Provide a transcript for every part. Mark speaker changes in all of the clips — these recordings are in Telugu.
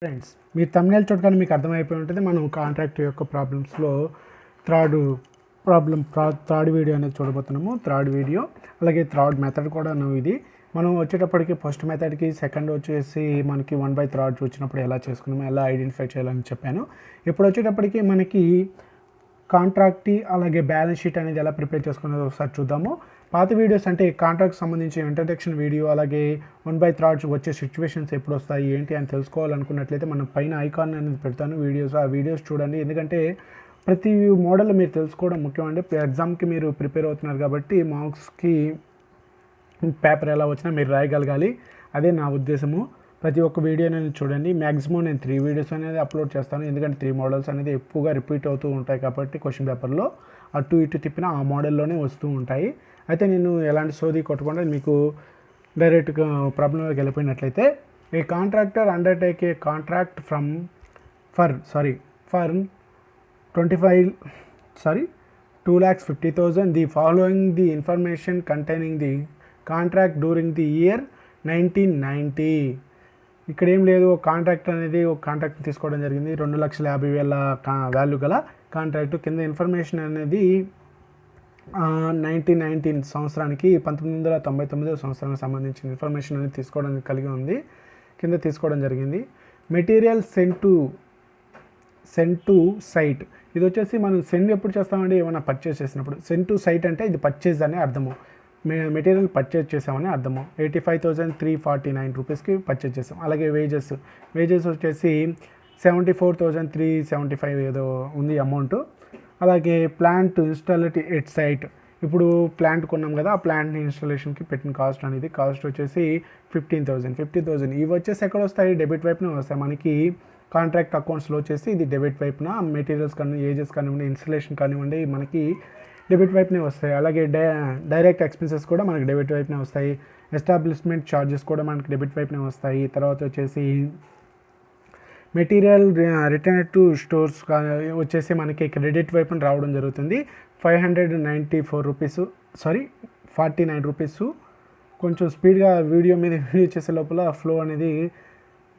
Speaker 1: ఫ్రెండ్స్, మీరు థంబ్నెయిల్ చూడగానే మీకు అర్థమైపోయి ఉంటుంది. మనం కాంట్రాక్ట్ యొక్క ప్రాబ్లమ్స్లో థర్డ్ థర్డ్ వీడియో అనేది చూడబోతున్నాము. థర్డ్ వీడియో అలాగే థర్డ్ మెథడ్ కూడా ఇది. మనం వచ్చేటప్పటికి ఫస్ట్ మెథడ్కి సెకండ్ వచ్చేసి మనకి 1/3 వచ్చినప్పుడు ఎలా చేసుకున్నాము, ఎలా ఐడెంటిఫై చేయాలని చెప్పాను. ఇప్పుడు వచ్చేటప్పటికి మనకి కాంట్రాక్ట్ అలాగే బ్యాలెన్స్ షీట్ అనేది ఎలా ప్రిపేర్ చేసుకునేది ఒకసారి చూద్దాము. పాత వీడియోస్ అంటే కాంట్రాక్ట్ సంబంధించి ఇంట్రడక్షన్ వీడియో అలాగే 1/3 వచ్చే సిచ్యువేషన్స్ ఎప్పుడు వస్తాయి ఏంటి అని తెలుసుకోవాలనుకున్నట్లయితే మనం పైన ఐకాన్ అనేది పెడతాను ఆ వీడియోస్ చూడండి. ఎందుకంటే ప్రతి మోడల్ మీరు తెలుసుకోవడం ముఖ్యం అండి. ఎగ్జామ్కి మీరు ప్రిపేర్ అవుతున్నారు కాబట్టి మార్క్స్కి పేపర్ ఎలా వచ్చినా మీరు రాయగలగాలి. అదే నా ఉద్దేశము. ప్రతి ఒక్క వీడియో అనేది చూడండి. మ్యాక్సిమం నేను 3 వీడియోస్ అనేది అప్లోడ్ చేస్తాను. ఎందుకంటే 3 మోడల్స్ అనేది ఎక్కువగా రిపీట్ అవుతూ ఉంటాయి కాబట్టి క్వశ్చన్ పేపర్లో అటు ఇటు తిప్పినా ఆ మోడల్లోనే వస్తూ ఉంటాయి. అయితే నేను ఎలాంటి సోది కొట్టకుండా మీకు డైరెక్ట్గా ప్రాబ్లంలోకి వెళ్ళిపోయినట్లయితే, a contractor undertake a contract for 2,50,000 the following the information containing the contract during the year 1990. ఇక్కడ ఏం లేదు, ఒక కాంట్రాక్ట్ తీసుకోవడం జరిగింది. 2,50,000 వాల్యూ గల కాంట్రాక్ట్. కింద ఇన్ఫర్మేషన్ అనేది 1919 సంవత్సరానికి 1999 సంవత్సరానికి సంబంధించిన ఇన్ఫర్మేషన్ అనేది తీసుకోవడానికి కలిగి ఉంది. కింద తీసుకోవడం జరిగింది. Material send to site. ఇది వచ్చేసి మనం సెండ్ ఎప్పుడు చేస్తామండి, ఏమైనా పర్చేస్ చేసినప్పుడు. సెండ్ టు సైట్ అంటే ఇది పర్చేజ్ అనే అర్థము. మెటీరియల్ పర్చేజ్ చేసామని అర్థము. 85,349 రూపీస్కి పర్చేజ్ చేసాం. అలాగే వేజెస్ వచ్చేసి 74,375 ఏదో ఉంది అమౌంట్. అలాగే ప్లాంట్ ఇన్స్టాలిటీ ఎట్ సైట్. ఇప్పుడు ప్లాంట్ కొన్నాం కదా, ఆ ప్లాంట్ ఇన్స్టాలేషన్కి పెట్టిన కాస్ట్ వచ్చేసి 15,000. ఇవి వచ్చేసి ఎక్కడ వస్తాయి, డెబిట్ వైపున వస్తాయి. మనకి కాంట్రాక్ట్ అకౌంట్స్లో వచ్చేసి ఇది డెబిట్ వైపున మెటీరియల్స్ కానీ ఏజెస్ కానివ్వండి, ఇన్స్టలేషన్ కానివ్వండి మనకి డెబిట్ వైపునే వస్తాయి. అలాగే డైరెక్ట్ ఎక్స్పెన్సెస్ కూడా మనకి డెబిట్ వైపునే వస్తాయి. ఎస్టాబ్లిష్మెంట్ ఛార్జెస్ కూడా మనకి డెబిట్ వైపునే వస్తాయి. తర్వాత వచ్చేసి మెటీరియల్ రిటర్న్ టు స్టోర్స్ వచ్చేసి మనకి క్రెడిట్ వైపున రావడం జరుగుతుంది. 49 రూపీస్. కొంచెం స్పీడ్గా వీడియో చేసే లోపల ఫ్లో అనేది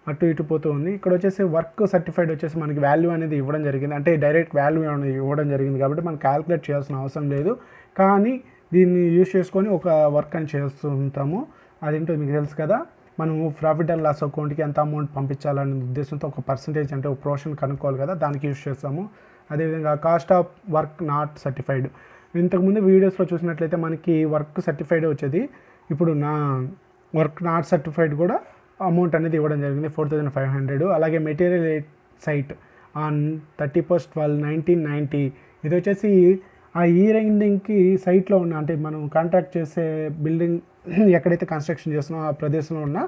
Speaker 1: అటు ఇటు పోతూ ఉంది. ఇక్కడ వచ్చేసి వర్క్ సర్టిఫైడ్ వచ్చేసి మనకి వాల్యూ అనేది ఇవ్వడం జరిగింది. అంటే డైరెక్ట్ వాల్యూ అనేది ఇవ్వడం జరిగింది కాబట్టి మనం క్యాలిక్యులేట్ చేయాల్సిన అవసరం లేదు. కానీ దీన్ని యూజ్ చేసుకొని ఒక వర్క్ అని చేస్తూ ఉంటాము. అదేంటో మీకు తెలుసు కదా. మనము ప్రాఫిట్ అండ్ లాస్ అకౌంట్కి ఎంత అమౌంట్ పంపించాలనే ఉద్దేశంతో ఒక పర్సంటేజ్ అంటే ఒక పోర్షన్ కనుక్కోవాలి కదా, దానికి యూజ్ చేస్తాము. అదేవిధంగా cost of work not certified. ఇంతకుముందు వీడియోస్లో చూసినట్లయితే మనకి వర్క్ సర్టిఫైడ్ వచ్చేది. ఇప్పుడు నా వర్క్ నాట్ సర్టిఫైడ్ కూడా అమౌంట్ అనేది ఇవ్వడం జరిగింది, 4,500. అలాగే మెటీరియల్ సైట్ ఆన్ 31/12/1990. ఇది వచ్చేసి ఆ ఇయర్ ఎండింగ్కి సైట్లో ఉన్న, అంటే మనం కాంట్రాక్ట్ చేసే బిల్డింగ్ ఎక్కడైతే కన్స్ట్రక్షన్ చేస్తున్నామో ఆ ప్రదేశంలో ఉన్న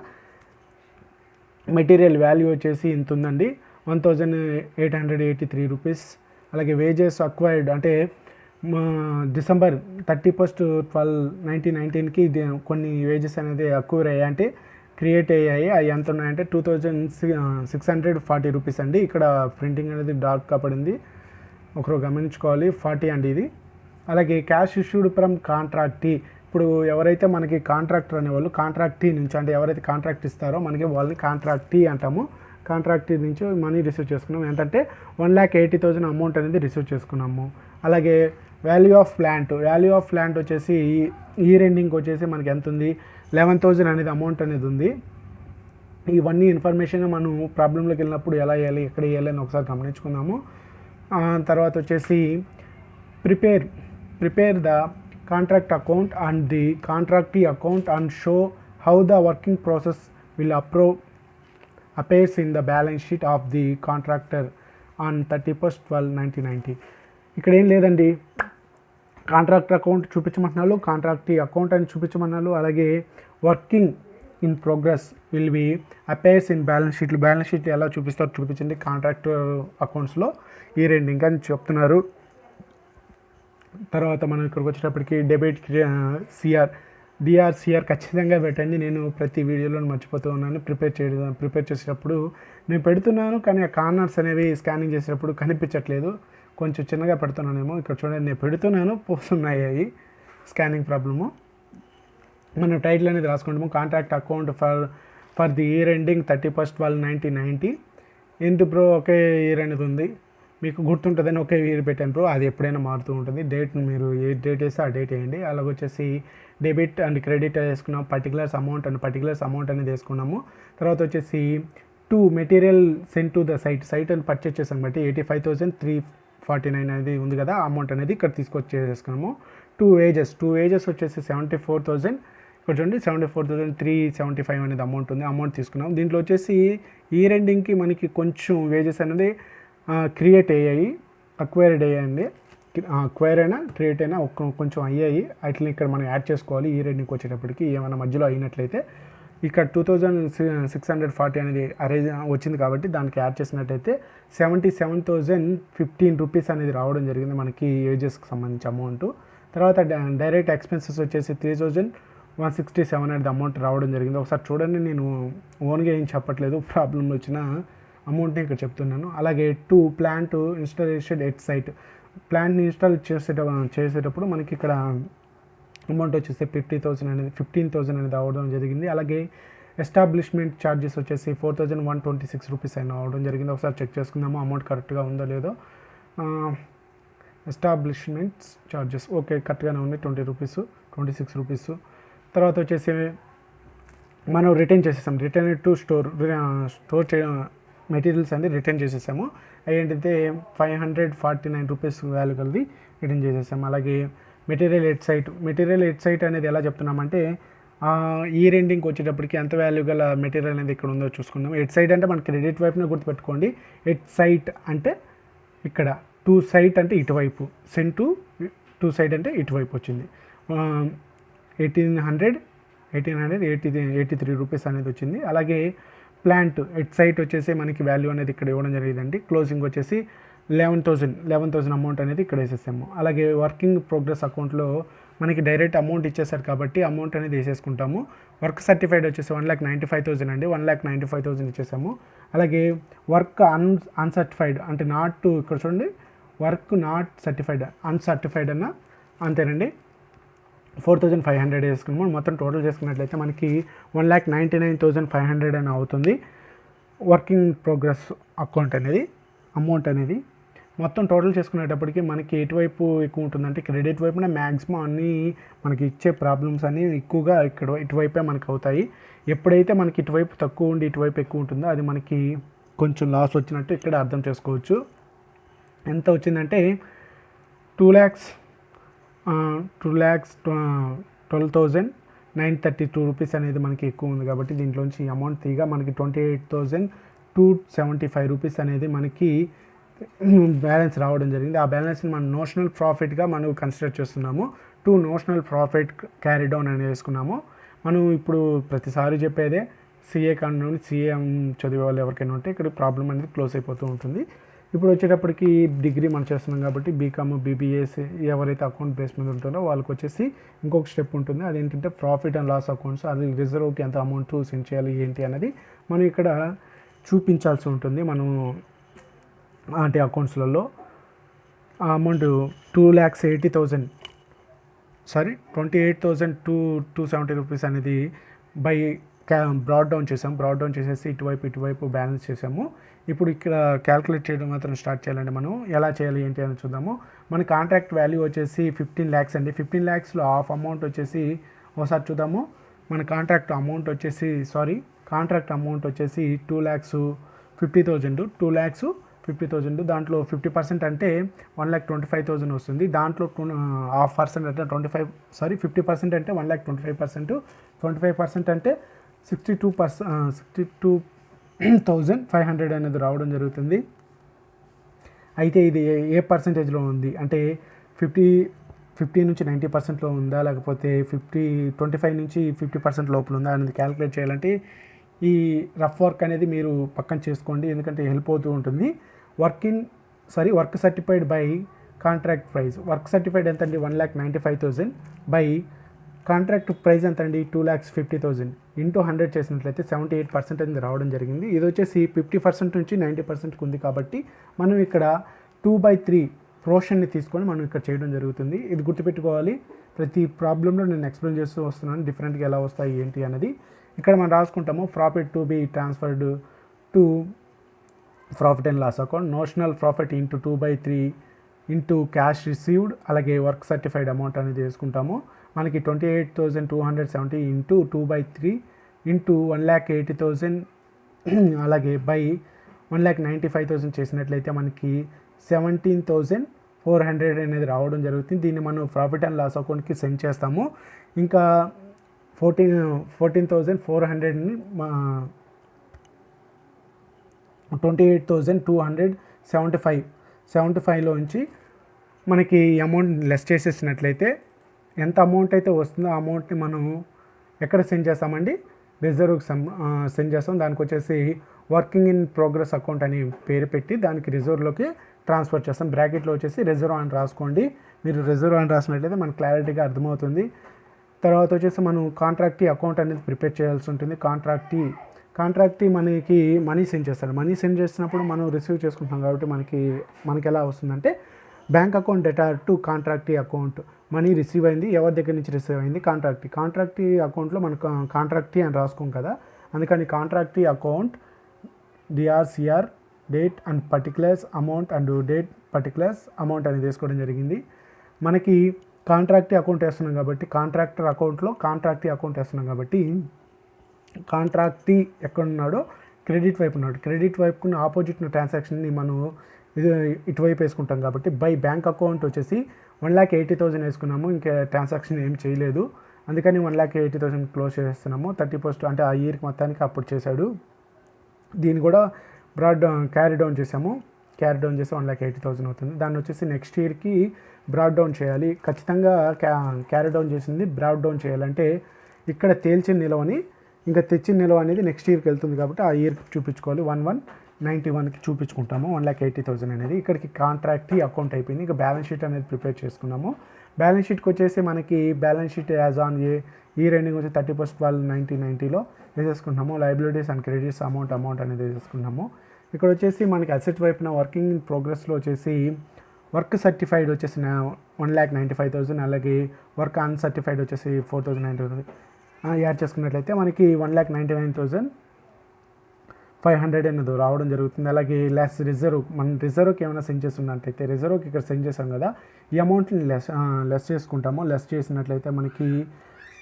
Speaker 1: మెటీరియల్ వాల్యూ వచ్చేసి ఇంత ఉందండి, 1,883 రూపీస్. అలాగే వేజెస్ అక్వైర్డ్ అంటే December 31/12/1919కి కొన్ని వేజెస్ అనేది అక్వైర్ అయ్యాయి, అంటే క్రియేట్ అయ్యాయి. అవి ఎంత ఉన్నాయంటే 2,640 రూపీస్ అండి. ఇక్కడ ప్రింటింగ్ అనేది డార్క్గా పడింది, ఒకరు గమనించుకోవాలి. 40 అండి ఇది. అలాగే క్యాష్ ఇష్యూడ్ ఫ్రమ్ కాంట్రాక్టీ. ఇప్పుడు ఎవరైతే మనకి కాంట్రాక్టర్ అనేవాళ్ళు కాంట్రాక్టీ నుంచి, అంటే ఎవరైతే కాంట్రాక్ట్ ఇస్తారో మనకి వాళ్ళని కాంట్రాక్టీ అంటాము. కాంట్రాక్టీ నుంచి మనీ రిసీవ్ చేసుకున్నాము. ఏంటంటే 1,80,000 అమౌంట్ అనేది రిసీవ్ చేసుకున్నాము. అలాగే వాల్యూ ఆఫ్ ప్లాంట్ వచ్చేసి ఇయర్ ఎండింగ్ వచ్చేసి మనకి ఎంత ఉంది, 11,000 అనేది అమౌంట్ అనేది ఉంది. ఇవన్నీ ఇన్ఫర్మేషన్ మనం ప్రాబ్లంలోకి వెళ్ళినప్పుడు ఎలా వేయాలి, ఎక్కడ వేయాలి అని ఒకసారి గమనించుకుందాము. తర్వాత వచ్చేసి prepare the contract account and the contractee account and show how the working process will appears in the balance sheet of the contractor on 31/12/1990. ఇక్కడ ఏం లేదండి, కాంట్రాక్ట్ అకౌంట్ చూపించమంటున్నారు, కాంట్రాక్టీ అకౌంట్ అని చూపించమన్నారు. అలాగే working in progress will be appears in balance షీట్లు ఎలా చూపిస్తారో చూపించండి కాంట్రాక్టర్ అకౌంట్స్లో ఇయర్ ఎండింగ్ అని చెప్తున్నారు. తర్వాత మనం ఇక్కడికి వచ్చేటప్పటికి డెబిట్ సిఆర్ ఖచ్చితంగా పెట్టండి. నేను ప్రతి వీడియోలో మర్చిపోతూ ఉన్నాను. ప్రిపేర్ చేసేటప్పుడు నేను పెడుతున్నాను, కానీ ఆ కార్నర్స్ అనేవి స్కానింగ్ చేసేటప్పుడు కనిపించట్లేదు. కొంచెం చిన్నగా పెడుతున్నానేమో. ఇక్కడ చూడండి, నేను పెడుతున్నాను, పోతున్నాయి అవి, స్కానింగ్ ప్రాబ్లము. మనం టైటిల్ అనేది రాసుకుంటాము, contract account for the year ending 31/12/1990. ఏంటి బ్రో ఒకే ఇయర్ అనేది ఉంది, మీకు గుర్తుంటుందని ఒకే ఇయర్ పెట్టాను బ్రో, అది ఎప్పుడైనా మారుతూ ఉంటుంది. డేట్ మీరు ఏ డేట్ వేస్తే ఆ డేట్ వేయండి. అలాగొచ్చేసి డెబిట్ అండ్ క్రెడిట్ వేసుకున్నాం, పర్టికులర్స్ అమౌంట్ అనేది వేసుకున్నాము. తర్వాత వచ్చేసి material send to the site అని పర్చేస్ చేసాం బట్టి 85,349 అనేది ఉంది కదా, అమౌంట్ అనేది ఇక్కడ తీసుకొచ్చేసుకున్నాము. ఏజెస్ వచ్చేసి 74,000, ఇక్కడ చూడండి 74,375 అనేది అమౌంట్ తీసుకున్నాం. దీంట్లో వచ్చేసి ఇయర్ ఎండింగ్కి మనకి కొంచెం వేజెస్ అనేది క్రియేట్ అయ్యాయి, అక్వైర్డ్ అయ్యాయండి. అక్వైర్ అయినా క్రియేట్ అయినా కొంచెం అయ్యాయి. వాటిని ఇక్కడ మనం యాడ్ చేసుకోవాలి. ఈ రెండింటికి వచ్చేటప్పటికి ఏమైనా మధ్యలో అయినట్లయితే ఇక్కడ 2,640 అనేది అరేంజ్ వచ్చింది కాబట్టి దానికి యాడ్ చేసినట్టయితే 77,015 రూపీస్ అనేది రావడం జరిగింది మనకి ఏజెస్కి సంబంధించి అమౌంట్. తర్వాత డైరెక్ట్ ఎక్స్పెన్సెస్ వచ్చేసి 3,167 అనేది అమౌంట్ రావడం జరిగింది. ఒకసారి చూడండి, నేను ఓన్గా ఏం చెప్పట్లేదు, ప్రాబ్లంలో వచ్చిన అమౌంట్ని ఇక్కడ చెప్తున్నాను. అలాగే ప్లాంట్ ఇన్స్టాలేషన్ ఎట్ సైట్, ప్లాంట్ని ఇన్స్టాల్ చేసేటప్పుడు మనకి ఇక్కడ అమౌంట్ వచ్చేసి 15,000 అనేది అవడం జరిగింది. అలాగే ఎస్టాబ్లిష్మెంట్ ఛార్జెస్ వచ్చేసి 4,126 రూపీస్ అయినా అవడం జరిగింది. ఒకసారి చెక్ చేసుకుందాము అమౌంట్ కరెక్ట్గా ఉందో లేదో. ఎస్టాబ్లిష్మెంట్స్ ఛార్జెస్ ఓకే కరెక్ట్గానే ఉన్నాయి, 26 రూపీస్. తర్వాత వచ్చేసి మనం రిటర్న్ చేసేసాం, రిటర్న్ టు స్టోర్ మెటీరియల్స్ అనేది రిటర్న్ చేసేసాము. ఏంటంటే 549 రూపీస్ వాల్యూ కలిగి రిటర్న్ చేసేసాము. అలాగే మెటీరియల్ ఎట్ సైట్ అనేది ఎలా చెప్తున్నామంటే ఇయర్ ఎండింగ్కి వచ్చేటప్పటికి ఎంత వాల్యూ గల మెటీరియల్ అనేది ఇక్కడ ఉందో చూసుకుందాం. ఎట్ సైట్ అంటే మన క్రెడిట్ వైపునే గుర్తుపెట్టుకోండి. ఎట్ సైట్ అంటే ఇక్కడ సైట్ అంటే ఇటువైపు, సెండ్ టు సైట్ అంటే ఇటువైపు వచ్చింది. 1,883 రూపీస్ అనేది వచ్చింది. అలాగే ప్లాంట్ ఎట్ సైట్ వచ్చేసి మనకి వాల్యూ అనేది ఇక్కడ ఇవ్వడం జరిగిందండి. క్లోజింగ్ వచ్చేసి 11,000 అమౌంట్ అనేది ఇక్కడ వేసేసాము. అలాగే వర్కింగ్ ప్రోగ్రెస్ అకౌంట్లో మనకి డైరెక్ట్ అమౌంట్ ఇచ్చేసారు కాబట్టి అమౌంట్ అనేది వేసేసుకుంటాము. వర్క్ సర్టిఫైడ్ వచ్చేసి 1,95,000 అండి, 1,95,000 ఇచ్చేసాము. అలాగే వర్క్ అన్సర్టిఫైడ్ అంటే ఇక్కడ చూడండి, వర్క్ నాట్ సర్టిఫైడ్ అన్సర్టిఫైడ్ అన్న అంతేనండి, 4,500 వేసుకున్నాము. మొత్తం టోటల్ చేసుకున్నట్లయితే మనకి 1,99,500 అని అవుతుంది. వర్కింగ్ ప్రోగ్రెస్ అకౌంట్ అనేది అమౌంట్ అనేది మొత్తం టోటల్ చేసుకునేటప్పటికి మనకి ఎటువైపు ఎక్కువ ఉంటుందంటే క్రెడిట్ వైపున మ్యాక్సిమం అన్నీ మనకి ఇచ్చే ప్రాబ్లమ్స్ అన్నీ ఎక్కువగా ఇటువైపే మనకు అవుతాయి. ఎప్పుడైతే మనకి ఇటువైపు తక్కువ ఉండి ఇటువైపు ఎక్కువ ఉంటుందో అది మనకి కొంచెం లాస్ వచ్చినట్టు ఇక్కడ అర్థం చేసుకోవచ్చు. ఎంత వచ్చిందంటే 2,12,932 రూపీస్ అనేది మనకి ఎక్కువ ఉంది కాబట్టి దీంట్లోంచి అమౌంట్ తీగా మనకి 28,275 రూపీస్ అనేది మనకి బ్యాలెన్స్ రావడం జరిగింది. ఆ బ్యాలెన్స్ని మనం నోషనల్ ప్రాఫిట్గా మనం కన్సిడర్ చేస్తున్నాము. నోషనల్ ప్రాఫిట్ క్యారీ డౌన్ అని వేసుకున్నాము. మనం ఇప్పుడు ప్రతిసారి చెప్పేదే సిఏ చదివే వాళ్ళు ఎవరికైనా ఉంటే ఇక్కడ ప్రాబ్లం అనేది క్లోజ్ అయిపోతూ ఉంటుంది. ఇప్పుడు వచ్చేటప్పటికి డిగ్రీ మనం చేస్తున్నాం కాబట్టి బీకామ్ బీబీఏస్ ఎవరైతే అకౌంట్ బేస్ మీద ఉంటారో వాళ్ళకి వచ్చేసి ఇంకొక స్టెప్ ఉంటుంది. అదేంటంటే ప్రాఫిట్ అండ్ లాస్ అకౌంట్స్, అది రిజర్వ్కి ఎంత అమౌంట్ సెండ్ చేయాలి ఏంటి అనేది మనం ఇక్కడ చూపించాల్సి ఉంటుంది. మనం అంటే అకౌంట్స్లలో ఆ అమౌంట్ 28,270 రూపీస్ అనేది బ్రాడ్ డౌన్ చేసేసి ఇటువైపు బ్యాలెన్స్ చేసాము. ఇప్పుడు ఇక్కడ క్యాల్కులేట్ చేయడం మాత్రం స్టార్ట్ చేయాలండి. మనం ఎలా చేయాలి ఏంటి అని చూద్దాము. మన కాంట్రాక్ట్ వాల్యూ వచ్చేసి 15 lakhs అండి. 15 lakhsలో హాఫ్ అమౌంట్ వచ్చేసి ఒకసారి చూద్దాము. మన కాంట్రాక్ట్ అమౌంట్ వచ్చేసి 2,50,000, 2,50,000 దాంట్లో 50% అంటే 1,25,000 వస్తుంది. దాంట్లో 50% అంటే 50% అంటే 1,25%, 25% అంటే 62,500 అనేది రావడం జరుగుతుంది. అయితే ఇది ఏ పర్సంటేజ్లో ఉంది అంటే 50 నుంచి 90%లో ఉందా, లేకపోతే 25 నుంచి 50% లోపల ఉందా అనేది క్యాలిక్యులేట్ చేయాలంటే ఈ రఫ్ వర్క్ అనేది మీరు పక్కన చేసుకోండి, ఎందుకంటే హెల్ప్ అవుతూ ఉంటుంది. Work certified by contract price. Work certified ఎంత అండి 1,95,000 బై కాంట్రాక్ట్ ప్రైస్ ఎంత అండి 2,50,000 ఇంటూ 100 చేసినట్లయితే 78% అనేది రావడం జరిగింది. ఇది వచ్చేసి 50% నుంచి 90% ఉంది కాబట్టి మనం ఇక్కడ 2/3 పోర్షన్ని తీసుకొని మనం ఇక్కడ చేయడం జరుగుతుంది. ఇది గుర్తుపెట్టుకోవాలి. ప్రతి ప్రాబ్లంలో నేను ఎక్స్ప్లెయిన్ చేస్తూ వస్తున్నాను డిఫరెంట్గా ఎలా వస్తాయి ఏంటి అనేది. ఇక్కడ మనం రాసుకుంటాము profit to be transferred to profit and loss account, notional profit into 2/3 into cash received, అలాగే వర్క్ సర్టిఫైడ్ అమౌంట్ అనేది వేసుకుంటాము. మనకి 28,270 ఇంటూ 2/3 ఇంటూ 1,80,000 అలాగే బై 1,95,000 చేసినట్లయితే మనకి 17,400 అనేది రావడం జరుగుతుంది. దీన్ని మనం ప్రాఫిట్ అండ్ లాస్ అకౌంట్కి సెండ్ చేస్తాము. ఇంకా 14,400ని 28,275లోంచి మనకి అమౌంట్ లెస్ చేసేసినట్లయితే ఎంత అమౌంట్ అయితే వస్తుందో ఆ అమౌంట్ని మనం ఎక్కడ సెండ్ చేస్తామండి, రిజర్వ్కి సెండ్ చేస్తాం. దానికి వచ్చేసి వర్కింగ్ ఇన్ ప్రోగ్రెస్ అకౌంట్ అని పేరు పెట్టి దానికి రిజర్వ్లోకి ట్రాన్స్ఫర్ చేస్తాం. బ్రాకెట్లో వచ్చేసి రిజర్వ్ అని రాసుకోండి. మీరు రిజర్వ్ అని రాసినట్లయితే మనకు క్లారిటీగా అర్థమవుతుంది. తర్వాత వచ్చేసి మనం కాంట్రాక్టీ అకౌంట్ అనేది ప్రిపేర్ చేయాల్సి ఉంటుంది. కాంట్రాక్టీ మనకి మనీ సెండ్ చేస్తారు. మనీ సెండ్ చేసినప్పుడు మనం రిసీవ్ చేసుకుంటాం కాబట్టి మనకి ఎలా వస్తుందంటే bank account data to contractee account, money receive అయింది, ఎవరి దగ్గర నుంచి రిసీవ్ అయింది, కాంట్రాక్టీ అకౌంట్లో మనకు కాంట్రాక్టీ అని రాసుకోం కదా, అందుకని contractee account DRCR date and particulars amount and date particulars amount అనేది వేసుకోవడం జరిగింది. మనకి కాంట్రాక్టీ అకౌంట్ వేస్తున్నాం కాబట్టి కాంట్రాక్టర్ అకౌంట్లో కాంట్రాక్టీ అకౌంట్ వేస్తున్నాం కాబట్టి కాంట్రాక్టీ ఎక్కడున్నాడో క్రెడిట్ వైపు ఉన్నాడు. క్రెడిట్ వైపుకున్న ఆపోజిట్ ట్రాన్సాక్షన్ని మనం ఇటువైపు వేసుకుంటాం కాబట్టి బై బ్యాంక్ అకౌంట్ వచ్చేసి 1,80,000 వేసుకున్నాము. ఇంకా ట్రాన్సాక్షన్ ఏం చేయలేదు, అందుకని 1,80,000 క్లోజ్ చేస్తున్నాము. 31st అంటే ఆ ఇయర్కి మొత్తానికి అప్పుడు చేశాడు. దీన్ని కూడా క్యారీ డౌన్ చేసి 1,80,000 అవుతుంది. దాన్ని వచ్చేసి నెక్స్ట్ ఇయర్కి బ్రాడ్ డౌన్ చేయాలి. ఖచ్చితంగా క్యారీ డౌన్ చేసింది బ్రాడ్ డౌన్ చేయాలంటే ఇక్కడ తేల్చిన నిలవని ఇంకా తెచ్చిన నిలవ అనేది నెక్స్ట్ ఇయర్కి వెళ్తుంది కాబట్టి ఆ ఇయర్కి చూపించుకోవాలి. 1,191కి చూపించుకుంటాము 1,80,000 అనేది. ఇక్కడికి కాంట్రాక్టీ అకౌంట్ అయిపోయింది. ఇంకా బ్యాలెన్స్ షీట్ అనేది ప్రిపేర్ చేసుకున్నాము. బ్యాలెన్స్ షీట్కి వచ్చేసి మనకి balance sheet as on year ending వచ్చి 31st 12/1990లో వేసేసుకుంటాము. లయబిలిటీస్ అండ్ క్రెడిట్స్ అమౌంట్ అనేది వేసేసుకున్నాము. ఇక్కడ వచ్చేసి మనకి అసెట్ వైపున వర్కింగ్ ఇన్ ప్రోగ్రెస్లో వచ్చేసి వర్క్ సర్టిఫైడ్ వచ్చేసి 1,95,000 అలాగే వర్క్ అన్సర్టిఫైడ్ వచ్చేసి 4,900 యాడ్ చేసుకున్నట్లయితే మనకి 1,99,500 అనేది రావడం జరుగుతుంది. అలాగే లెస్ రిజర్వ్, మనం రిజర్వ్కి ఏమైనా సెండ్ చేస్తున్నట్లయితే రిజర్వ్కి ఇక్కడ సెండ్ చేసాం కదా, ఈ అమౌంట్ని లెస్ చేసుకుంటాము. లెస్ చేసినట్లయితే మనకి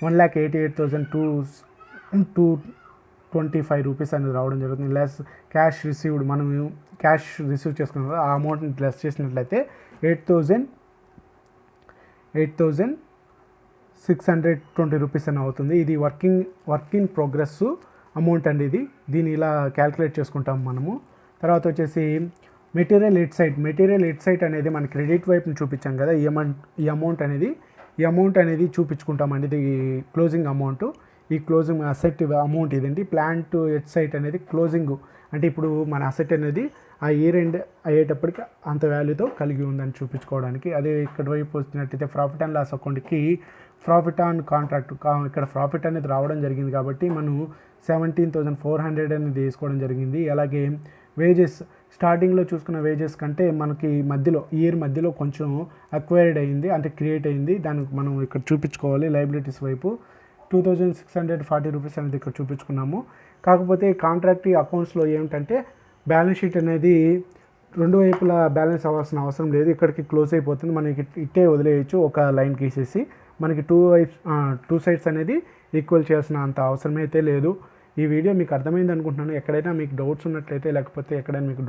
Speaker 1: 1,88,225 రూపీస్ అనేది రావడం జరుగుతుంది. లెస్ క్యాష్ రిసీవ్డ్, మనం క్యాష్ రిసీవ్ చేసుకున్నాం కదా, ఆ అమౌంట్ని లెస్ చేసినట్లయితే 8,620 రూపీస్ అని అవుతుంది. ఇది వర్క్ ఇన్ ప్రోగ్రెస్ అమౌంట్ అండి. దీన్ని ఇలా క్యాల్కులేట్ చేసుకుంటాం మనము. తర్వాత వచ్చేసి మెటీరియల్ ఎట్ సైట్ అనేది మన క్రెడిట్ వైపుని చూపించాం కదా, ఈ అమౌంట్ అనేది చూపించుకుంటామండి. ఇది క్లోజింగ్ అమౌంట్, ఈ క్లోజింగ్ అసెట్ అమౌంట్ ఇదండి. ప్లాన్ టు ఎట్ సైట్ అనేది క్లోజింగ్, అంటే ఇప్పుడు మన అసెట్ అనేది ఆ ఇయర్ ఎండ్ అయ్యేటప్పటికి అంత వాల్యూతో కలిగి ఉందని చూపించుకోవడానికి. అదే ఇక్కడ వైపు వచ్చినట్టయితే ప్రాఫిట్ అండ్ లాస్ అకౌంట్కి ప్రాఫిట్ ఆన్ కాంట్రాక్ట్, ఇక్కడ ప్రాఫిట్ అనేది రావడం జరిగింది కాబట్టి మనం 17,400 అనేది వేసుకోవడం జరిగింది. అలాగే వేజెస్, స్టార్టింగ్లో చూసుకున్న వేజెస్ కంటే మనకి ఇయర్ మధ్యలో కొంచెం అక్వైర్డ్ అయింది, అంటే క్రియేట్ అయింది. దానికి మనం ఇక్కడ చూపించుకోవాలి. లయబిలిటీస్ వైపు 2,640 రూపీస్ అనేది ఇక్కడ చూపించుకున్నాము. కాకపోతే కాంట్రాక్ట్ అకౌంట్స్లో ఏమిటంటే బ్యాలెన్స్ షీట్ అనేది రెండు వైపులా బ్యాలెన్స్ అవ్వాల్సిన అవసరం లేదు, ఇక్కడికి క్లోజ్ అయిపోతుంది. మనకి ఇట్టే వదిలేయచ్చు, ఒక లైన్ గీసేసి. మనకి టూ సైడ్స్ అనేది ఈక్వల్ చేయాల్సిన అంత అవసరం అయితే లేదు. ఈ వీడియో మీకు అర్థమైంది అనుకుంటున్నాను. ఎక్కడైనా మీకు డౌట్స్ ఉన్నట్లయితే, లేకపోతే ఎక్కడైనా మీకు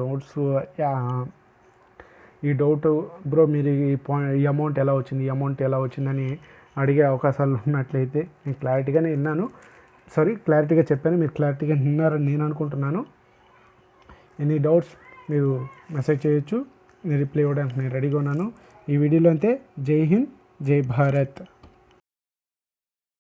Speaker 1: ఈ డౌట్ బ్రో మీరు ఈ అమౌంట్ ఎలా వచ్చిందని అడిగే అవకాశాలు ఉన్నట్లయితే, నేను క్లారిటీగా చెప్పాను, మీరు క్లారిటీగా విన్నారని నేను అనుకుంటున్నాను. ఎనీ డౌట్స్ మీరు మెసేజ్ చేయొచ్చు, నేను రిప్లై ఇవ్వడానికి నేను రెడీగా ఉన్నాను. ఈ వీడియోలో అంతే. జై హింద్, జై భారత్.